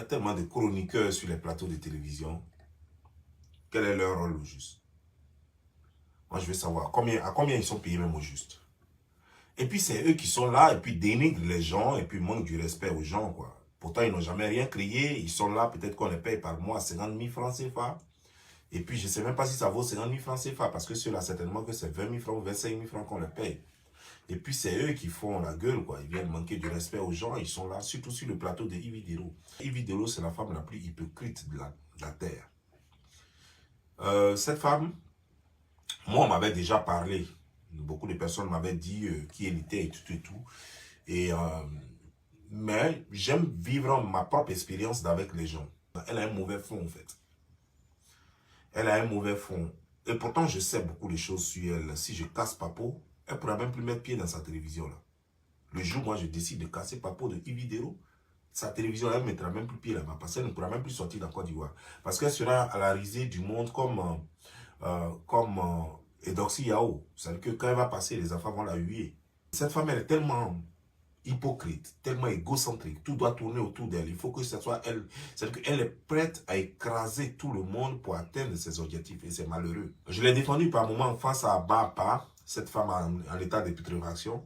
Il y a tellement de chroniqueurs sur les plateaux de télévision. Quel est leur rôle au juste? Moi, je veux savoir à combien ils sont payés même au juste. Et puis, c'est eux qui sont là et puis dénigrent les gens et puis manquent du respect aux gens, quoi. Pourtant, ils n'ont jamais rien créé. Ils sont là, peut-être qu'on les paye par mois 50 000 francs CFA. Et puis, je ne sais même pas si ça vaut 50 000 francs CFA parce que ceux-là, certainement que c'est 20 000 francs ou 25 000 francs qu'on les paye. Et puis, c'est eux qui font la gueule, quoi. Ils viennent manquer du respect aux gens. Ils sont là, surtout sur le plateau de Yves Dero. Yves Dero, c'est la femme la plus hypocrite de la terre. Cette femme, moi, on m'avait déjà parlé. Beaucoup de personnes m'avaient dit qui elle était et tout et tout. Et, mais j'aime vivre ma propre expérience avec les gens. Elle a un mauvais fond, en fait. Elle a un mauvais fond. Et pourtant, je sais beaucoup de choses sur elle. Si je casse Papo, elle ne pourra même plus mettre pied dans sa télévision, là. Le jour où moi, je décide de casser Papo de Yves Dero, sa télévision, elle ne mettra même plus pied là-bas. Parce qu'elle ne pourra même plus sortir dans Côte d'Ivoire. Parce qu'elle sera à la risée du monde comme Edoxy Yao. C'est-à-dire que quand elle va passer, les enfants vont la huer. Cette femme, elle est tellement hypocrite, tellement égocentrique. Tout doit tourner autour d'elle. Il faut que ce soit elle. C'est-à-dire qu'elle est prête à écraser tout le monde pour atteindre ses objectifs. Et c'est malheureux. Je l'ai défendu par moment face à Bapa, cette femme en état de putréfaction.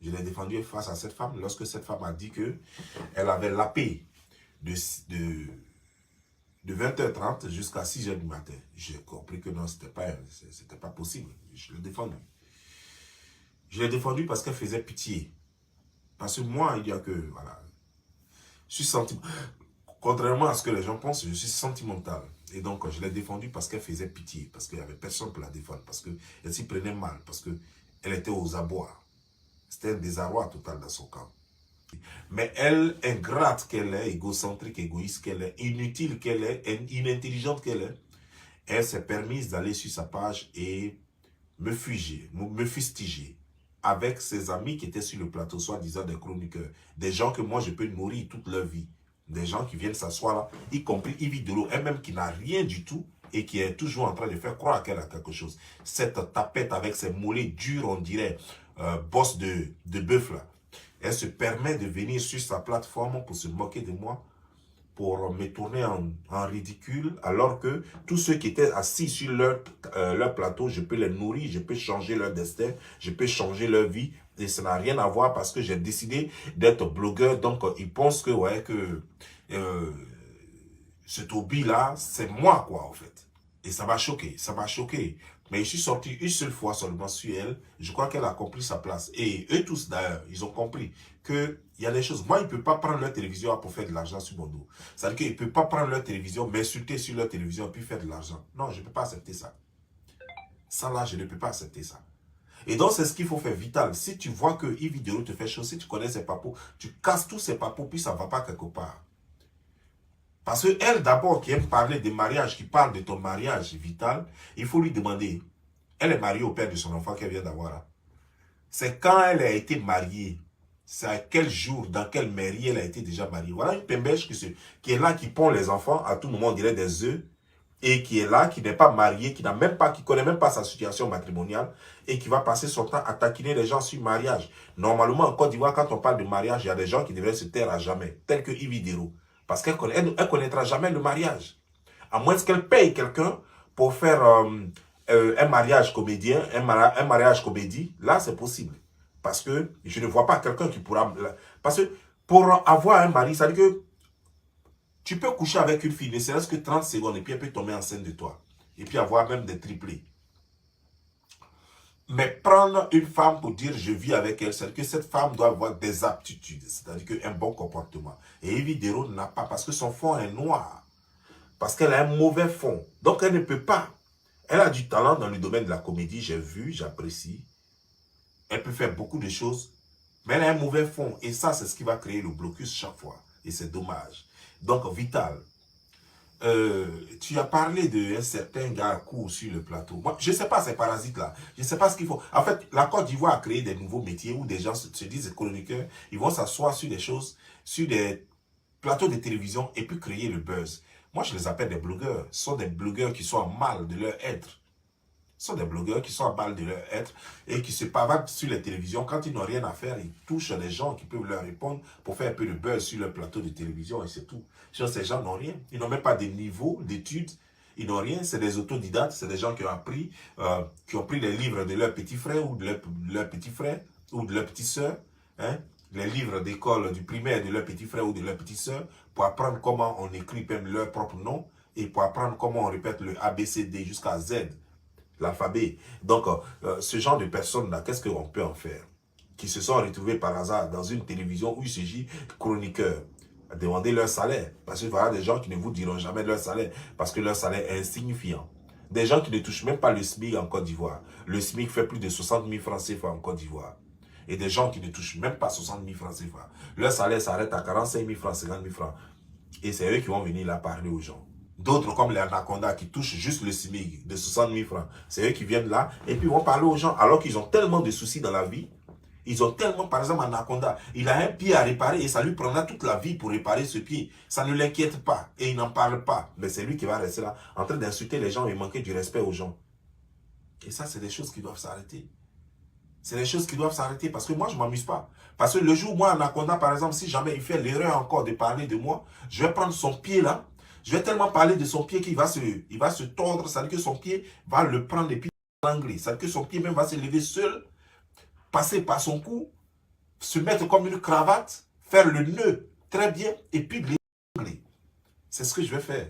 Je l'ai défendu face à cette femme lorsque cette femme a dit que elle avait la paix de 20h30 jusqu'à 6h du matin. J'ai compris que non, c'était pas possible. Je l'ai défendu. Je l'ai défendu parce qu'elle faisait pitié. Parce que moi, il y a que, voilà, je suis sentimental. Contrairement à ce que les gens pensent, je suis sentimental. Et donc, je l'ai défendue parce qu'elle faisait pitié, parce qu'il n'y avait personne pour la défendre, parce qu'elle s'y prenait mal, parce qu'elle était aux abois. C'était un désarroi total dans son camp. Mais elle, ingrate qu'elle est, égocentrique, égoïste qu'elle est, inutile qu'elle est, inintelligente qu'elle est, elle s'est permise d'aller sur sa page et me fustiger avec ses amis qui étaient sur le plateau, soi-disant des chroniqueurs, des gens que moi je peux nourrir toute leur vie, des gens qui viennent s'asseoir là, y compris Yves Dero, elle-même qui n'a rien du tout et qui est toujours en train de faire croire qu'elle a quelque chose. Cette tapette avec ses mollets durs, on dirait, bosse de bœuf là, elle se permet de venir sur sa plateforme pour se moquer de moi, pour me tourner en ridicule, alors que tous ceux qui étaient assis sur leur plateau, je peux les nourrir, je peux changer leur destin, je peux changer leur vie, et ça n'a rien à voir parce que j'ai décidé d'être blogueur, donc ils pensent que, ouais, que ce Toby-là, c'est moi, quoi, en fait. Et ça m'a choqué, ça m'a choqué. Mais je suis sorti une seule fois seulement sur elle. Je crois qu'elle a compris sa place. Et eux tous, d'ailleurs, ils ont compris qu'il y a des choses. Moi, ils ne peuvent pas prendre leur télévision pour faire de l'argent sur mon dos. C'est-à-dire qu'ils ne peuvent pas prendre leur télévision, m'insulter sur leur télévision puis faire de l'argent. Non, je ne peux pas accepter ça. Ça, là, je ne peux pas accepter ça. Et donc, c'est ce qu'il faut faire, Vital. Si tu vois que Yves Dero te fait chose, si tu connais ses papos, tu casses tous ses papos, puis ça ne va pas quelque part. Parce qu'elle, d'abord, qui aime parler de mariage, qui parle de ton mariage vital, il faut lui demander, elle est mariée au père de son enfant qu'elle vient d'avoir. C'est quand elle a été mariée, c'est à quel jour, dans quelle mairie elle a été déjà mariée. Voilà une pembèche qui est là, qui pond les enfants, à tout moment, on dirait des œufs, et qui est là, qui n'est pas mariée, qui connaît même pas sa situation matrimoniale, et qui va passer son temps à taquiner les gens sur le mariage. Normalement, en Côte d'Ivoire, quand on parle de mariage, il y a des gens qui devraient se taire à jamais, tels que Yves Dero. Parce qu'elle ne connaîtra jamais le mariage. À moins qu'elle paye quelqu'un pour faire un mariage comédien, un mariage comédie, là c'est possible. Parce que je ne vois pas quelqu'un qui pourra... Parce que pour avoir un mari, ça veut dire que tu peux coucher avec une fille, ne serait-ce que 30 secondes, et puis elle peut tomber enceinte de toi. Et puis avoir même des triplés. Mais prendre une femme pour dire je vis avec elle, c'est que cette femme doit avoir des aptitudes, c'est-à-dire un bon comportement. Et Yves Dero n'a pas, parce que son fond est noir. Parce qu'elle a un mauvais fond. Donc elle ne peut pas. Elle a du talent dans le domaine de la comédie, j'ai vu, j'apprécie. Elle peut faire beaucoup de choses, mais elle a un mauvais fond. Et ça, c'est ce qui va créer le blocus chaque fois. Et c'est dommage. Donc, Vital, tu as parlé d'un certain gars court sur le plateau. Moi, je ne sais pas ces parasites-là. Je ne sais pas ce qu'il faut. En fait, la Côte d'Ivoire a créé des nouveaux métiers où des gens se disent chroniqueurs. Ils vont s'asseoir sur des choses, sur des plateaux de télévision et puis créer le buzz. Moi, je les appelle des blogueurs. Ce sont des blogueurs qui sont en mal de leur être. Ce sont des blogueurs qui sont à balle de leur être et qui se pavardent sur les télévisions. Quand ils n'ont rien à faire, ils touchent les gens qui peuvent leur répondre pour faire un peu de buzz sur leur plateau de télévision et c'est tout. Ces gens n'ont rien. Ils n'ont même pas de niveau d'études. Ils n'ont rien. C'est des autodidactes. C'est des gens qui ont pris les livres de leur petit frère ou de leur petit frère ou de leur petite sœur. Hein? Les livres d'école du primaire de leur petit frère ou de leur petite sœur pour apprendre comment on écrit même leur propre nom et pour apprendre comment on répète le A, B, C, D jusqu'à Z, l'alphabet. Donc, ce genre de personnes-là, qu'est-ce qu'on peut en faire? Qui se sont retrouvés par hasard dans une télévision où il s'agit de chroniqueurs, à demander leur salaire. Parce que voilà des gens qui ne vous diront jamais leur salaire, parce que leur salaire est insignifiant. Des gens qui ne touchent même pas le SMIC en Côte d'Ivoire. Le SMIC fait plus de 60 000 francs CFA en Côte d'Ivoire. Et des gens qui ne touchent même pas 60 000 francs CFA. Leur salaire s'arrête à 45 000 francs, 50 000 francs. Et c'est eux qui vont venir là parler aux gens. D'autres comme les Anaconda qui touchent juste le SMIC de 60 000 francs. C'est eux qui viennent là et puis vont parler aux gens alors qu'ils ont tellement de soucis dans la vie. Ils ont tellement, par exemple, Anaconda, il a un pied à réparer et ça lui prendra toute la vie pour réparer ce pied. Ça ne l'inquiète pas et il n'en parle pas. Mais c'est lui qui va rester là en train d'insulter les gens et manquer du respect aux gens. Et ça, c'est des choses qui doivent s'arrêter. C'est des choses qui doivent s'arrêter parce que moi, je ne m'amuse pas. Parce que le jour où moi, Anaconda, par exemple, si jamais il fait l'erreur encore de parler de moi, je vais prendre son pied là. Je vais tellement parler de son pied qu'il va se tordre. C'est-à-dire que son pied va le prendre et puis l'angler. C'est-à-dire que son pied même va se lever seul, passer par son cou, se mettre comme une cravate, faire le nœud très bien et puis l'angler. C'est ce que je vais faire.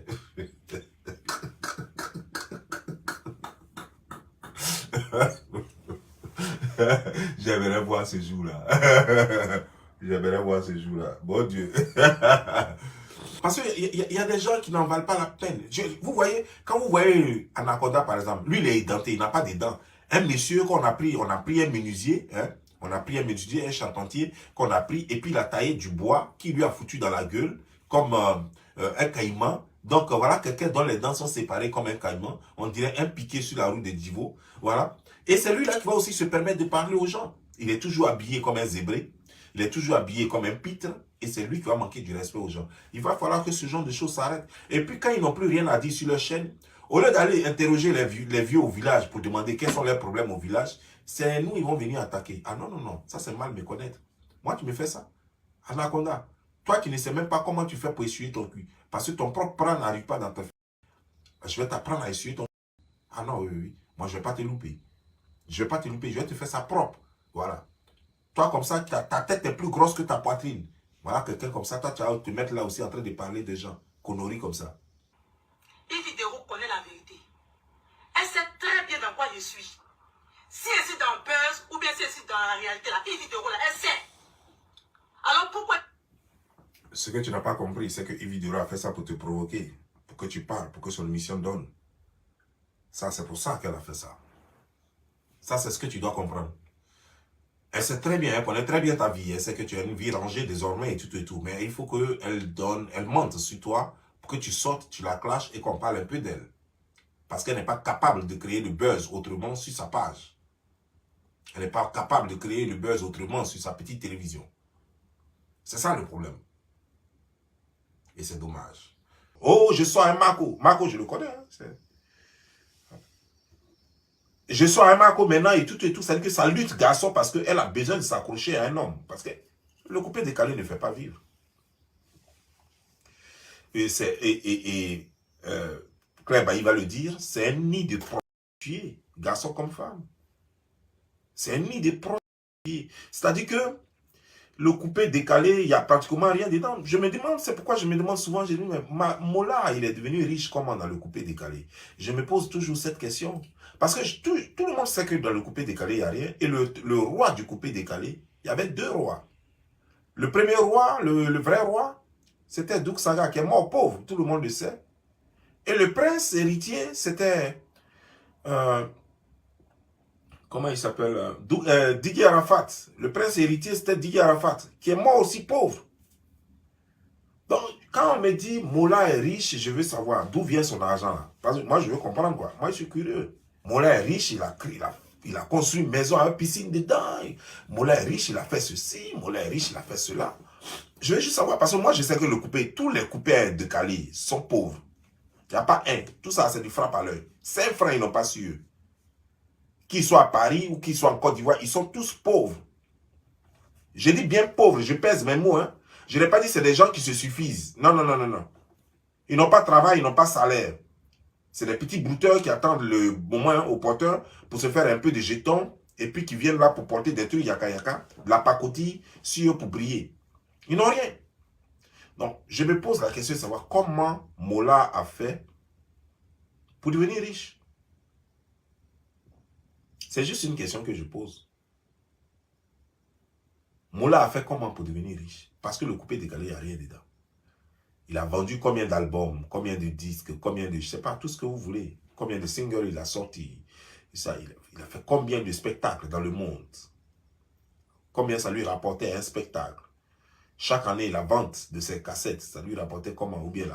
J'aimerais voir ce jour-là. J'aimerais voir ce jour-là. Bon Dieu. Parce qu'il y a des gens qui n'en valent pas la peine. Vous voyez, quand vous voyez Anaconda, par exemple, lui, il est édenté, il n'a pas de dents. Un monsieur qu'on a pris, on a pris un menuisier, hein, on a pris un menuisier, un charpentier qu'on a pris, et puis il a taillé du bois qui lui a foutu dans la gueule, comme un caïman. Donc voilà, quelqu'un dont les dents sont séparées comme un caïman. On dirait un piqué sur la roue de Divo. Voilà. Et c'est lui-là qui va aussi se permettre de parler aux gens. Il est toujours habillé comme un zébré. Il est toujours habillé comme un pitre. Et c'est lui qui va manquer du respect aux gens. Il va falloir que ce genre de choses s'arrête. Et puis quand ils n'ont plus rien à dire sur leur chaîne, au lieu d'aller interroger les vieux au village pour demander quels sont leurs problèmes au village, c'est nous, ils vont venir attaquer. Ah non, non, non, ça c'est mal me connaître. Moi, tu me fais ça. Anaconda, toi qui ne sais même pas comment tu fais pour essuyer ton cul. Parce que ton propre bras n'arrive pas dans ta... Je vais t'apprendre à essuyer ton cul. Ah non, oui, oui. Moi, je ne vais pas te louper. Je ne vais pas te louper, je vais te faire ça propre. Voilà. Toi, comme ça, ta tête est plus grosse que ta poitrine. Voilà, quelqu'un comme ça, toi, tu vas te mettre là aussi en train de parler des gens. Conneries comme ça. Yves Dero connaît la vérité. Elle sait très bien dans quoi je suis. Si elle est dans Buzz ou bien si elle est dans la réalité, là, Yves Dero, là, elle sait. Alors pourquoi... Ce que tu n'as pas compris, c'est que Yves Dero a fait ça pour te provoquer, pour que tu parles, pour que son émission donne. Ça, c'est pour ça qu'elle a fait ça. Ça, c'est ce que tu dois comprendre. Elle sait très bien, elle connaît très bien ta vie. Elle sait que tu as une vie rangée désormais et tout et tout. Mais il faut qu'elle donne, elle mente sur toi pour que tu sortes, tu la clashes et qu'on parle un peu d'elle. Parce qu'elle n'est pas capable de créer le buzz autrement sur sa page. Elle n'est pas capable de créer le buzz autrement sur sa petite télévision. C'est ça le problème. Et c'est dommage. Oh, je sors un Marco. Marco, je le connais. Hein, je sors un Marco maintenant et tout. Ça veut dire que ça lutte garçon parce qu'elle a besoin de s'accrocher à un homme. Parce que le coupé décalé ne fait pas vivre. Claire Bailly va le dire, c'est un nid de prostituées, garçon comme femme. C'est un nid de prostituées. C'est-à-dire que le coupé décalé, il n'y a pratiquement rien dedans. Je me demande, c'est pourquoi je me demande souvent, je dis, mais Mola, il est devenu riche comment dans le coupé décalé? Je me pose toujours cette question. Parce que tout le monde sait que dans le coupé décalé, il n'y a rien. Et le roi du coupé décalé, il y avait deux rois. Le premier roi, le vrai roi, c'était Douk Saga, qui est mort pauvre, tout le monde le sait. Et le prince héritier, c'était... comment il s'appelle? Didier Arafat. Le prince héritier, c'était Didier Arafat, qui est mort aussi pauvre. Donc, quand on me dit Mola est riche, je veux savoir d'où vient son argent là. Parce que moi, je veux comprendre quoi. Moi, je suis curieux. Mola est riche, il a construit une maison avec piscine dedans. Mola est riche, il a fait ceci. Mola est riche, il a fait cela. Je veux juste savoir, parce que moi, je sais que le coupé, tous les coupés de Cali sont pauvres. Il n'y a pas un. Tout ça, c'est du frappe à l'œil. 5 francs, ils n'ont pas su eux. qu'ils soient à Paris ou qu'ils soient en Côte d'Ivoire, ils sont tous pauvres. Je dis bien pauvres, je pèse mes mots. Hein. Je n'ai pas dit que c'est des gens qui se suffisent. Non, non, non, non, non. Ils n'ont pas de travail, ils n'ont pas de salaire. C'est des petits brouteurs qui attendent le moment opportun pour se faire un peu de jetons et puis qui viennent là pour porter des trucs yaka yaka, de la pacotille sur eux pour briller. Ils n'ont rien. Donc, je me pose la question de savoir comment Mola a fait pour devenir riche. C'est juste une question que je pose. Mola a fait comment pour devenir riche? Parce que le coupé décalé, il n'y a rien dedans. Il a vendu combien d'albums, combien de disques, combien de, je ne sais pas, tout ce que vous voulez. Combien de singles il a sorti. Ça, il a fait combien de spectacles dans le monde. Combien ça lui rapportait un spectacle. Chaque année, la vente de ses cassettes, ça lui rapportait comment? Ou bien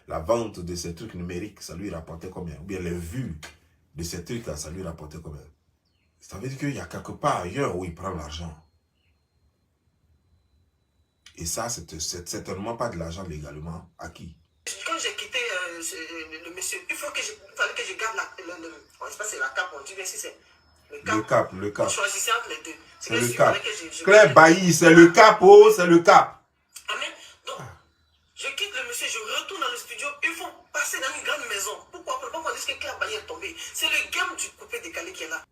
la vente de ses trucs numériques, ça lui rapportait combien? Ou bien les vues de ces trucs-là, ça lui rapportait combien? Ça veut dire qu'il y a quelque part ailleurs où il prend l'argent. Et ça, c'est certainement pas de l'argent légalement acquis. Quand j'ai quitté le monsieur, il fallait que je garde c'est la cape, on dit bien si c'est le cap. On choisissait entre les deux. C'est le cap. Claire Bailly, c'est le cap, oh, c'est le cap. Amen. Donc, je quitte le monsieur, je retourne dans le studio, ils font passer dans une grande maison. Pourquoi on dit que Claire Bailly est tombée? C'est le game du coupé décalé qui est là.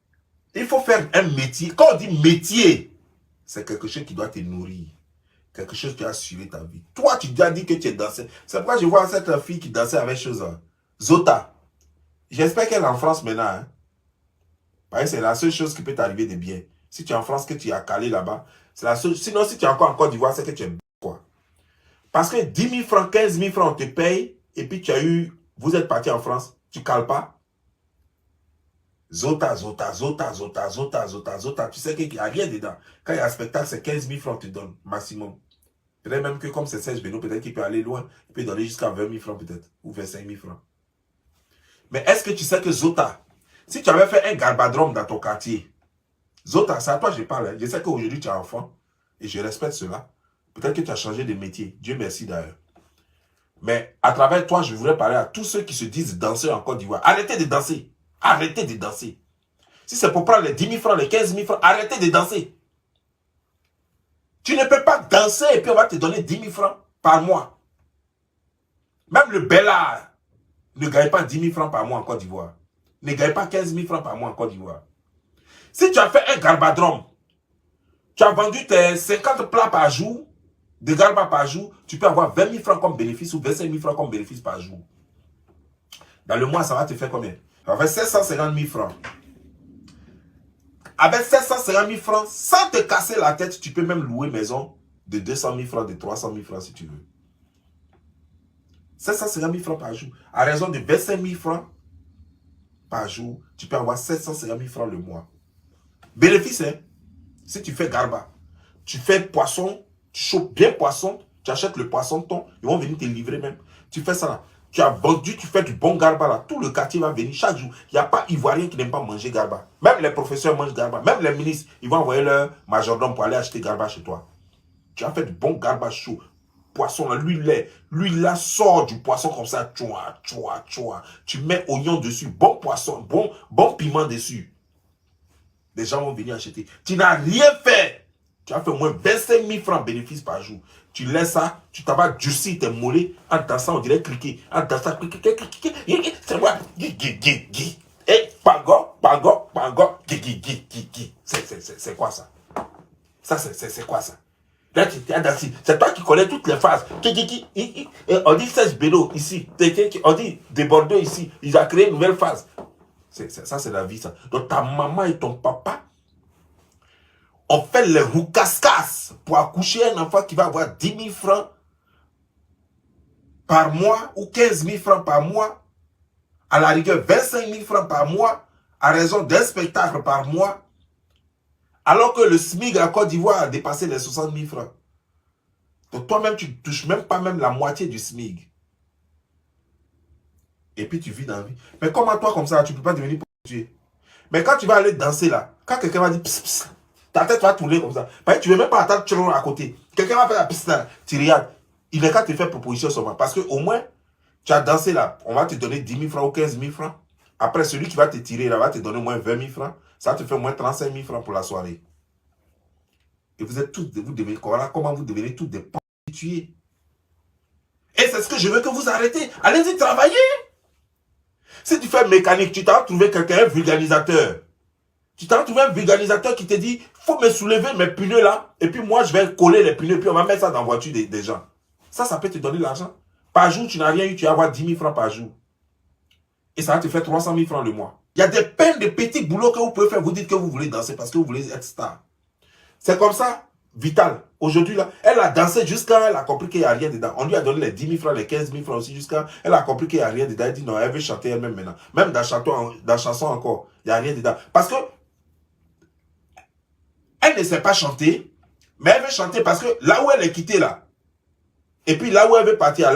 Il faut faire un métier. Quand on dit métier, c'est quelque chose qui doit te nourrir. Quelque chose qui a assuré ta vie. Toi, tu dois dire que tu es dansé. C'est pourquoi je vois cette fille qui dansait avec chose. Zota. J'espère qu'elle est en France maintenant. Hein. Parce que c'est la seule chose qui peut t'arriver de bien. Si tu es en France, que tu as calé là-bas, c'est la seule. Sinon, si tu es encore en Côte d'Ivoire, c'est que tu es quoi. Parce que 10 000 francs, 15 000 francs, on te paye. Et puis tu as eu. Vous êtes parti en France. Tu cales pas. Zota. Tu sais qu'il n'y a rien dedans. Quand il y a un spectacle, c'est 15 000 francs que tu donnes, maximum. Peut-être même que comme c'est Serge Beno, peut-être qu'il peut aller loin. Il peut donner jusqu'à 20 000 francs peut-être. Ou 25 000 francs. Mais est-ce que tu sais que Zota, si tu avais fait un garbadrome dans ton quartier, Zota, c'est à toi que je parle. Hein. Je sais qu'aujourd'hui tu es enfant. Et je respecte cela. Peut-être que tu as changé de métier. Dieu merci d'ailleurs. Mais à travers toi, je voudrais parler à tous ceux qui se disent danseurs en Côte d'Ivoire. Arrêtez de danser. Arrêtez de danser. Si c'est pour prendre les 10 000 francs, les 15 000 francs, arrêtez de danser. Tu ne peux pas danser et puis on va te donner 10 000 francs par mois. Même le Bellard ne gagne pas 10 000 francs par mois en Côte d'Ivoire. Ne gagne pas 15 000 francs par mois en Côte d'Ivoire. Si tu as fait un garbadrome, tu as vendu tes 50 plats par jour, de garba par jour, tu peux avoir 20 000 francs comme bénéfice ou 25 000 francs comme bénéfice par jour. Dans le mois, ça va te faire combien? Ça va faire 750 000 francs. Avec 750 000 francs, sans te casser la tête, tu peux même louer maison de 200 000 francs, de 300 000 francs si tu veux. 750 000 francs par jour. À raison de 25 000 francs par jour, tu peux avoir 750 000 francs le mois. Bénéfice, hein? Si tu fais garba, tu fais poisson, tu chopes bien poisson, tu achètes le poisson ton, ils vont venir te livrer même. Tu fais ça là. Tu as vendu, tu fais du bon garba là. Tout le quartier va venir chaque jour. Il n'y a pas Ivoirien qui n'aime pas manger garba. Même les professeurs mangent garba. Même les ministres, ils vont envoyer leur majordome pour aller acheter garba chez toi. Tu as fait du bon garba chaud. Poisson là, l'huile là sort du poisson comme ça. Tu mets oignon dessus. Bon poisson, bon piment dessus. Les gens vont venir acheter. Tu n'as rien fait. Tu as fait au moins 25 000 francs bénéfices par jour. Tu laisses ça, tu t'as durci tes mollets en dansant, on dirait cliquer. En dansant, c'est moi. Et pango, c'est quoi ça? Ça, c'est quoi ça? Là, tu as dansé. C'est toi qui connais toutes les phases. On dit Serge Beno ici. On dit de Bordeaux ici. Ils ont créé une nouvelle phase. Ça, c'est la vie, ça. Donc, ta maman et ton papa, on fait les roucascas pour accoucher un enfant qui va avoir 10 000 francs par mois ou 15 000 francs par mois. À la rigueur, 25 000 francs par mois à raison d'un spectacle par mois. Alors que le SMIC à Côte d'Ivoire a dépassé les 60 000 francs. Donc toi-même, tu ne touches même pas même la moitié du SMIC. Et puis tu vis dans la vie. Mais comment toi, comme ça, tu ne peux pas devenir prostituée? Mais quand tu vas aller danser là, quand quelqu'un va dire pss, pss, ta tête va tourner comme ça. Parce que tu ne veux même pas attendre à côté. Quelqu'un va faire la piste là, tu regardes. Il est qu'à te faire proposition seulement. Parce qu'au moins, tu as dansé là, on va te donner 10 000 francs ou 15 000 francs. Après, celui qui va te tirer là va te donner au moins 20 000 francs. Ça te fait moins 35 000 francs pour la soirée. Et vous êtes tous, vous devenez, voilà comment vous devenez tous des prostituées. Et c'est ce que je veux que vous arrêtez. Allez-y travailler. Si tu fais mécanique, tu t'as trouvé quelqu'un, un vulgarisateur. Tu t'as trouvé un vulgarisateur qui te dit, faut me soulever mes pneus là, et puis moi je vais coller les pneus, puis on va mettre ça dans la voiture des gens. Ça peut te donner l'argent. Par jour, tu n'as rien eu, tu vas avoir 10 000 francs par jour. Et ça va te faire 300 000 francs le mois. Il y a des peines de petits boulots que vous pouvez faire. Vous dites que vous voulez danser parce que vous voulez être star. C'est comme ça. Vital, aujourd'hui, là, elle a dansé jusqu'à elle a compris qu'il n'y a rien dedans. On lui a donné les 10 000 francs, les 15 000 francs aussi, jusqu'à elle a compris qu'il n'y a rien dedans. Elle dit non, elle veut chanter elle-même maintenant. Même dans la chanson encore, il n'y a rien dedans. Parce que elle ne sait pas chanter, mais elle veut chanter parce que là où elle est quittée là, et puis là où elle veut partir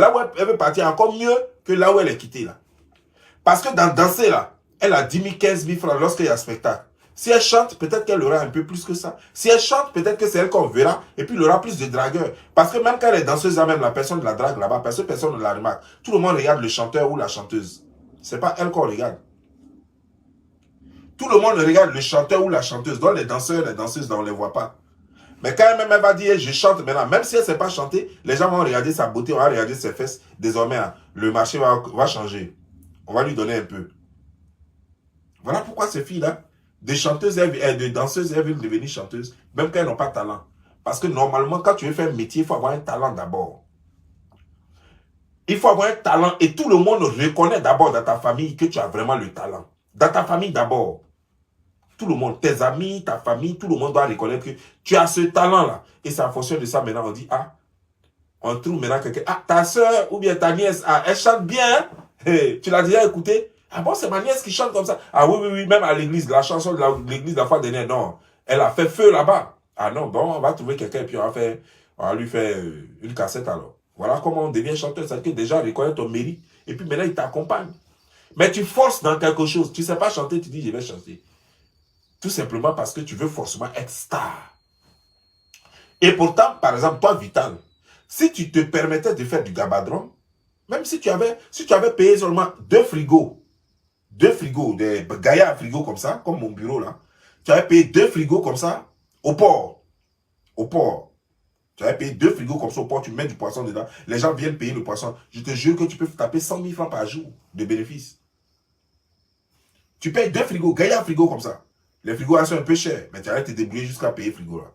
encore mieux que là où elle est quittée là. Parce que dans danser là, elle a 10 000, 15 000 francs lorsqu'il y a un spectacle. Si elle chante, peut-être qu'elle aura un peu plus que ça. Si elle chante, peut-être que c'est elle qu'on verra. Et puis, il aura plus de dragueurs. Parce que même quand elle est danseuse, même la personne la drague là-bas, parce que personne ne la remarque. Tout le monde regarde le chanteur ou la chanteuse. C'est pas elle qu'on regarde. Tout le monde regarde le chanteur ou la chanteuse. Donc, les danseurs, les danseuses, on ne les voit pas. Mais quand elle va dire, je chante maintenant, même si elle ne sait pas chanter, les gens vont regarder sa beauté, on va regarder ses fesses. Désormais, le marché va changer. On va lui donner un peu. Voilà pourquoi ces filles-là, de chanteuses, de danseuses, elles veulent devenir chanteuses, même quand elles n'ont pas de talent. Parce que normalement, quand tu veux faire un métier, il faut avoir un talent d'abord. Il faut avoir un talent et tout le monde reconnaît d'abord dans ta famille que tu as vraiment le talent. Dans ta famille d'abord. Tout le monde, tes amis, ta famille, tout le monde doit reconnaître que tu as ce talent-là. Et c'est en fonction de ça, maintenant, on dit, ah, on trouve maintenant quelqu'un, ah, ta soeur ou bien ta nièce, ah, elle chante bien, hey, tu l'as déjà écouté? Ah bon, c'est ma nièce qui chante comme ça. Ah oui, même à l'église, la chanson de l'église la fois dernière, non. Elle a fait feu là-bas. Ah non, bon, on va trouver quelqu'un et puis on va lui faire une cassette alors. Voilà comment on devient chanteur. C'est que déjà, reconnaît ton mérite. Et puis maintenant, il t'accompagne. Mais tu forces dans quelque chose. Tu ne sais pas chanter, tu dis, je vais chanter. Tout simplement parce que tu veux forcément être star. Et pourtant, par exemple, toi, Vital, si tu te permettais de faire du gabadron, même si tu avais payé seulement 2 frigos, des gaillards frigos comme ça, comme mon bureau là. Tu avais payé 2 frigos comme ça au port. Au port. Tu avais payé 2 frigos comme ça au port, tu mets du poisson dedans. Les gens viennent payer le poisson. Je te jure que tu peux taper 100 000 francs par jour de bénéfices. Tu payes 2 frigos, gaillards frigos comme ça. Les frigos là sont un peu chers, mais tu arrêtes de te débrouiller jusqu'à payer frigo là.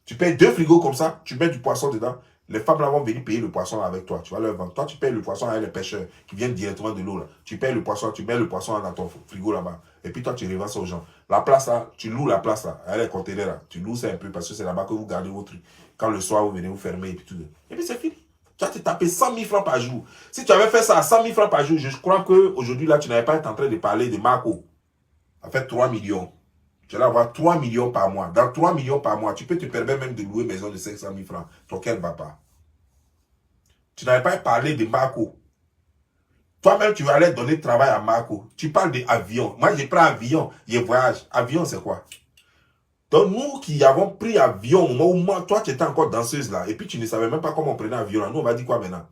Tu payes 2 frigos comme ça, tu mets du poisson dedans. Les femmes là vont venir payer le poisson avec toi. Tu vas leur vendre. Toi, tu payes le poisson avec les pêcheurs qui viennent directement de l'eau là. Tu payes le poisson, tu mets le poisson dans ton frigo là-bas. Et puis toi, tu revends ça aux gens. La place là, tu loues la place là, avec les conteneurs là. Tu loues ça un peu parce que c'est là-bas que vous gardez vos trucs. Quand le soir, vous venez vous fermer et puis tout. Et puis c'est fini. Tu vas te taper 100 000 francs par jour. Si tu avais fait ça à 100 000 francs par jour, je crois qu'aujourd'hui là, tu n'avais pas été en train de parler de Marco. Ça fait 3 millions. Tu vas avoir 3 millions par mois. Dans 3 millions par mois, tu peux te permettre même de louer une maison de 500 000 francs. Ton cœur ne va pas. Tu n'avais pas parlé de Marco. Toi-même, tu vas aller donner travail à Marco. Tu parles d'avion. Moi, je prends avion, je voyage. Avion, c'est quoi? Donc, nous qui avons pris avion, au moment où moi, toi, tu étais encore danseuse là, et puis tu ne savais même pas comment on prenait avion là. Nous, on va dire quoi maintenant?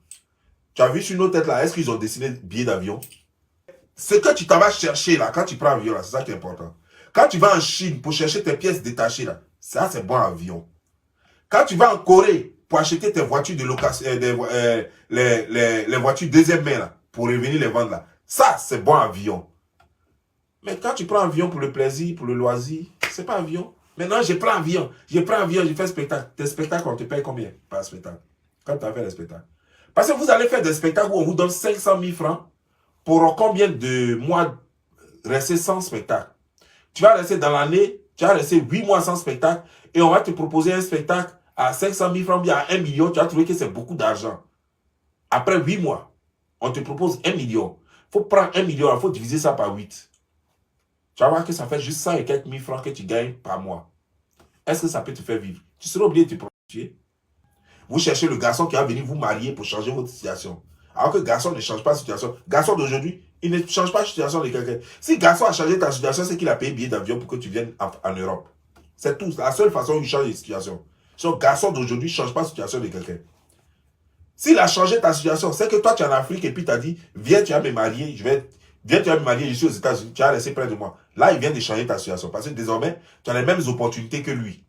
Tu as vu sur nos têtes là, est-ce qu'ils ont dessiné billet d'avion? Ce que tu t'en vas chercher là, quand tu prends avion là, c'est ça qui est important. Quand tu vas en Chine pour chercher tes pièces détachées là, ça, c'est bon avion. Quand tu vas en Corée, pour acheter tes voitures de location, les voitures deuxième main là, pour revenir les vendre là. Ça, c'est bon avion. Mais quand tu prends avion pour le plaisir, pour le loisir, c'est pas avion. Maintenant, je prends avion, je fais spectacle. Tes spectacles, on te paye combien par spectacle? Quand tu as fait les spectacles. Parce que vous allez faire des spectacles où on vous donne 500 000 francs pour combien de mois rester sans spectacle? Tu vas rester dans l'année, tu vas rester 8 mois sans spectacle et on va te proposer un spectacle à 500 000 francs, bien à 1 million, tu vas trouver que c'est beaucoup d'argent. Après 8 mois, on te propose 1 million. Il faut prendre 1 million, il faut diviser ça par 8. Tu vas voir que ça fait juste 100 et quelques mille francs que tu gagnes par mois. Est-ce que ça peut te faire vivre? Tu seras obligé de te prostituer. Vous cherchez le garçon qui va venir vous marier pour changer votre situation. Alors que le garçon ne change pas de situation. Le garçon d'aujourd'hui, il ne change pas de situation de quelqu'un. Si le garçon a changé ta situation, c'est qu'il a payé billet d'avion pour que tu viennes en Europe. C'est tout. La seule façon où il change de situation. Ce garçon d'aujourd'hui ne change pas la situation de quelqu'un. S'il a changé ta situation, c'est que toi tu es en Afrique et puis tu as dit, viens, tu vas me marier, Viens, tu vas me marier, je suis aux États-Unis, tu as laissé près de moi. Là, il vient de changer ta situation parce que désormais, tu as les mêmes opportunités que lui.